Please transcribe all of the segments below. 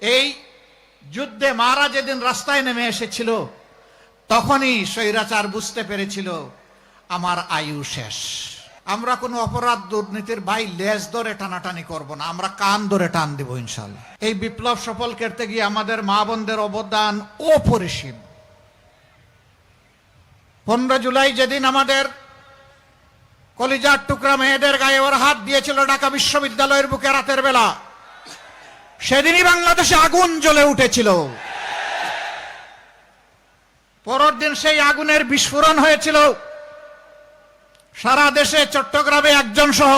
এই যুদ্ধে মারা যেদিন রাস্তায় নেমে এসেছিল তখনই স্বৈরাচার বুঝতে পেরেছিল আমার আয়ু শেষ। আমরা কোনো অপরাধ দুর্নীতির ভাই লেজ ধরে টানাটানি করব না, আমরা কান ধরে টান দিব ইনশাআল্লাহ। এই বিপ্লব সফল করতে গিয়ে আমাদের মা বোনদের অবদান অপরিসীম। 15 জুলাই যেদিন আমাদের কলিজার টুকরা মেয়েদের গায়ে ওর হাত দিয়েছিল ঢাকা বিশ্ববিদ্যালয়ের বুকে রাতের বেলা, সেদিনই বাংলাদেশে আগুন জ্বলে উঠেছিল। পরের দিন সেই আগুনের বিস্ফোরণ হয়েছিল সারা দেশে। চট্টগ্রামে একজন সহ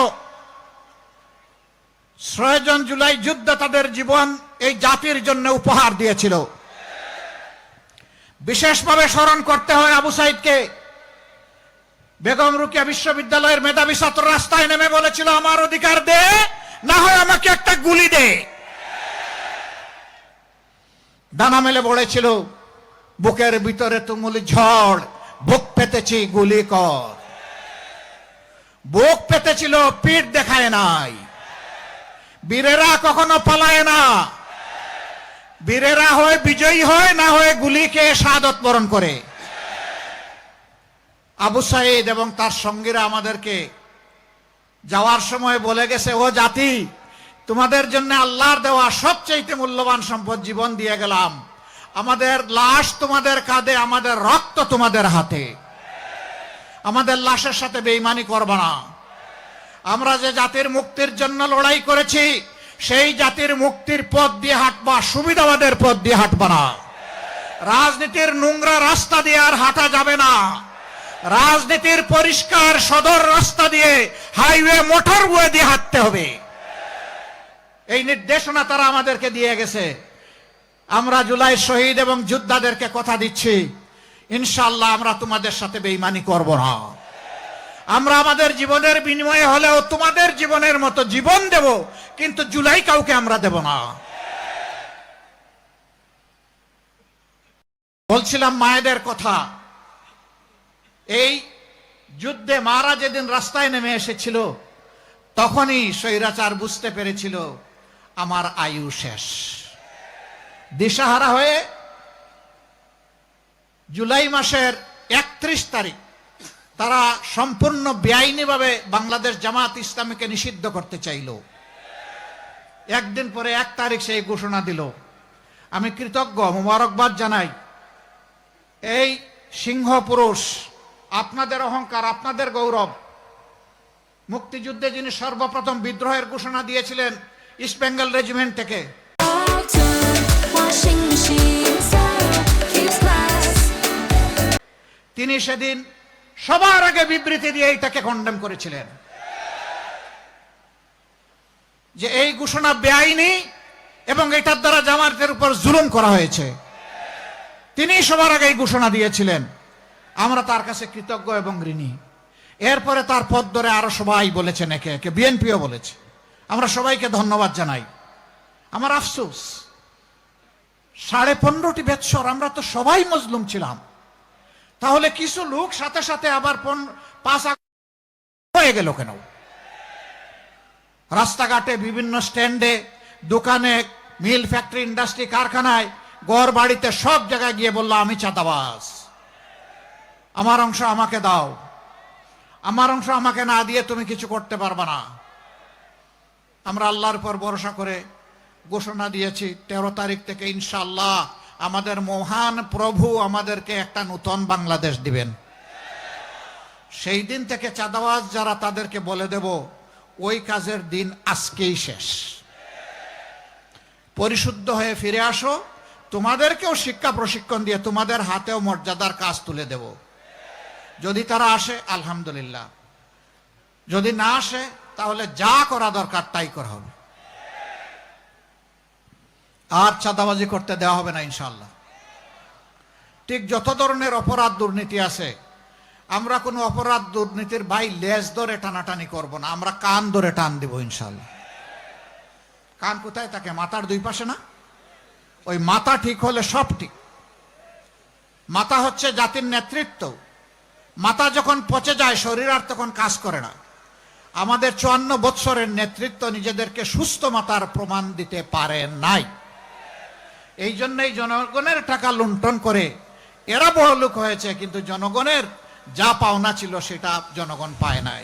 6 জন জুলাই যুদ্ধে তাদের জীবন এই জাতির জন্য উপহার দিয়েছিল। বিশেষভাবে স্মরণ করতে হয় আবু সাইদকে। বেগম রোকেয়া বিশ্ববিদ্যালয়ের মেধাবী ছাত্র রাস্তায় নেমে বলেছিল, আমার অধিকার দে, না হয় আমাকে একটা গুলি দে। ডানা মেলে পড়েছিল, বুকের ভিতরে তুমুল ঝড়, বুক পেতেছি গুলি কর। বুক পেতেছিল, পিঠ দেখায় নাই। বীরেরা কখনো পালায় না, বীরেরা হয় বিজয়ী হয়, না হয় গুলিকে শাহাদত বরণ করে। আবু সাইদ এবং তার সঙ্গীরা আমাদেরকে যাওয়ার সময় বলে গেছে, ও জাতি, তোমাদের জন্য আল্লাহর দেওয়া সবচেয়ে মূল্যবান সম্পদ জীবন দিয়ে গেলাম। আমাদের লাশ তোমাদের কাঁধে, আমাদের রক্ত তোমাদের হাতে। আমাদের লাশের সাথে বেঈমানি করবা না। আমরা যে জাতির মুক্তির জন্য লড়াই করেছি, সেই জাতির মুক্তির পথ দিয়ে হাঁটবা, সুবিধাবাদের পথ দিয়ে হাঁটবা না। রাজনীতির নোংরা রাস্তা দিয়ে আর হাঁটা যাবে না। রাজনীতির পরিষ্কার সদর রাস্তা দিয়ে, হাইওয়ে মোটরওয়ে দিয়ে হাঁটতে হবে। এই নির্দেশনা তারা আমাদেরকে দিয়ে গেছে। আমরা জুলাই শহীদ এবং যোদ্ধাদেরকে কথা দিচ্ছি, ইনশাআল্লাহ আমরা তোমাদের সাথে বেঈমানি করব না। আমরা আমাদের জীবনের বিনিময়ে হলেও তোমাদের জীবনের মতো জীবন দেব, কিন্তু জুলাই কাউকে আমরা দেব না। বলছিলাম মায়েদের কথা। এই যুদ্ধে মারা যেদিন রাস্তায় নেমে এসেছিল তখনই স্বৈরাচার বুঝতে পেরেছিল আমার আয়ু শেষ। দিশাহারা হয়ে জুলাই মাসের 31 তারিখ তারা সম্পূর্ণ বেআইনিভাবে বাংলাদেশ জামাত ইসলামীকে নিষিদ্ধ করতে চাইল। একদিন পরে 1 তারিখ সেই ঘোষণা দিল। আমি কৃতজ্ঞ, মোবারকবাদ জানাই। এই সিংহ পুরুষ, আপনাদের অহংকার, আপনাদের গৌরব। মুক্তিযুদ্ধে যিনি সর্বপ্রথম বিদ্রোহের ঘোষণা দিয়েছিলেন ইস্ট বেঙ্গল রেজিমেন্ট থেকে, তিনি সেদিন সবার আগে বিবৃতি দিয়ে এইটাকে কন্ডেম করেছিলেন যে এই ঘোষণা বেআইনি এবং এটার দ্বারা জামাতের উপর জুলুম করা হয়েছে। তিনি সবার আগে এই ঘোষণা দিয়েছিলেন। আমরা তার কাছে কৃতজ্ঞ এবং ঋণী। এরপরে তার পথ ধরে আরো সবাই বলেছেন, একে একে বিএনপিও বলেছে। আমরা সবাইকে ধন্যবাদ জানাই। আমার আফসোস, 15.5টি বৎসর আমরা তো সবাই মজলুম ছিলাম। তাহলে কিছু লোক সাথে সাথে আবার 5 হয়ে গেল কেন? রাস্তাঘাটে, বিভিন্ন স্ট্যান্ডে, দোকানে, মিল, ফ্যাক্টরি, ইন্ডাস্ট্রি, কারখানায়, ঘর বাড়িতে, সব জায়গায় গিয়ে বললো আমি চাঁদাবাজ, আমার অংশ আমাকে দাও, আমার অংশ আমাকে না দিয়ে তুমি কিছু করতে পারবে না। আমরা আল্লাহর উপর ভরসা করে ঘোষণা দিয়েছি 13 তারিখ থেকে ইনশাআল্লাহ আমাদের মহান প্রভু আমাদেরকে একটা নতুন বাংলাদেশ দিবেন। সেই দিন থেকে চাঁদাবাজ যারা, তাদেরকে বলে দেব ওই কাজের দিন আজকেই শেষ। পরিশুদ্ধ হয়ে ফিরে আসো, তোমাদেরকেও শিক্ষা প্রশিক্ষণ দিয়ে তোমাদের হাতেও মর্যাদার কাজ তুলে দেব। যদি তারা আসে আলহামদুলিল্লাহ, যদি না আসে তাহলে যা করা দরকার তাই করা হবে। আর চাঁদাবাজি করতে দেওয়া হবে না ইনশাআল্লাহ। ঠিক যত ধরনের অপরাধ দুর্নীতি আছে, আমরা কোনো অপরাধ দুর্নীতির ভাই লেজ ধরে টানাটানি করব না, আমরা কান ধরে টান দিব ইনশাআল্লাহ। কান কোথায় থাকে? মাথার 2 পাশে না? ওই মাথা ঠিক হলে সব ঠিক। মাথা হচ্ছে জাতির নেতৃত্ব। মাথা যখন পচে যায়, শরীর আর তখন কাজ করে না। আমাদের 54 বৎসরের নেতৃত্ব নিজেদেরকে সুস্থ মাতার প্রমাণ দিতে পারে নাই। এই জন্যই জনগণের টাকা লুণ্ঠন করে এরা বড়লোক হয়েছে, কিন্তু জনগণের যা পাওনা ছিল সেটা জনগণ পায় নাই।